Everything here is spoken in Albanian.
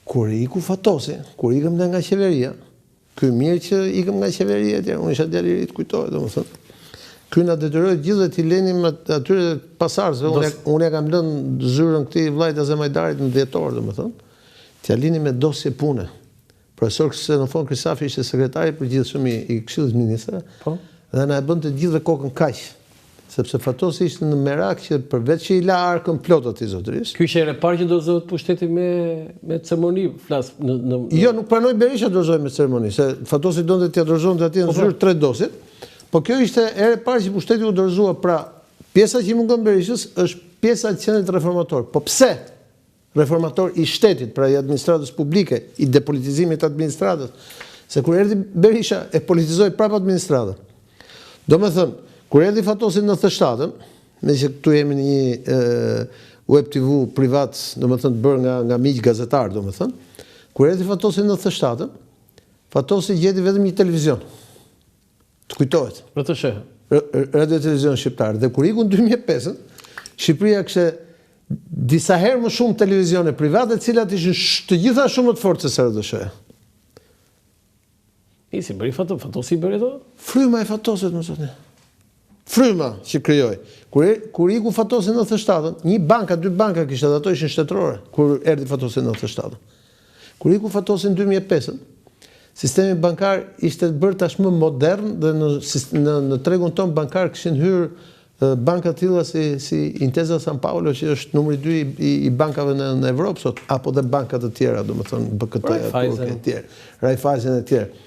Kur iku Fatosi, kur ikëm ne nga qeveria, ky mirë që ikëm nga qeveria etj, unë isha djalë i ri, kujtohet domethënë. Ky na detyroi gjithë të lenim atyre pasardhësve, unë ja kam lënë zyrën këtij vllajt Azemajdarit në 10 orë domethënë. T'ja lini me dosje pune. Profesor Xenofon Krisafi ishte sekretari i përgjithshëm i Këshillit Ministrave. Po. Dhe na e bënte gjithë kokën kaq. Sepse Fatosi ishte në merak që përveç që i la arkën plot atij zotërisë. Ky ishte herë e parë që dorëzohet pushteti me ceremoni, flas në Jo, nuk pranoi Berisha dorëzohej me ceremoni, se Fatosi donte t'ia dorëzonte atij në zyrë 3 dosit. Po kjo ishte herë e parë që pushteti u dorëzua, pra pjesa që i mungon Berishës është pjesa e qendrit reformator. Po pse? Reformator i shtetit, pra i administratës publike, i depolitizimit të administratës. Se kur erdhi Berisha e politizoi prapë administratën. Domethënë, kur erdhi Fatosi në 97-ën, me që këtu jemi në një web TV privat, domethënë bërë nga miq gazetar, domethënë, kur erdhi Fatosi në 97-ën, Fatosi gjeti vetëm një televizion. Të kujtohet. Për të shehë. Radio Televizion Shqiptar. Dhe kur iku në 2005-ën, Shqipëria kishte disa herë më shumë televizione private, cilat ishin të gjitha shumë më të fortë se RDSH. Si bëri Fatosi bëri ato? Fryma e Fatosit, më thonë. Fryma që krijoi. Kur iku Fatosi në 97-ën, një banka, 2 banka kishte, ato ishin shtetërore, kur erdhi Fatosi në 97-ën. Kur iku Fatosi në 2005-ën, sistemi bankar ishte bërë tashmë modern dhe në tregun ton bankar kishin hyrë banka të tilla si Intesa San Paolo, që është numri 2 i bankave në Evropë sot, apo dhe banka të tjera, domethënë BKT, Raiffeisen e tjerë.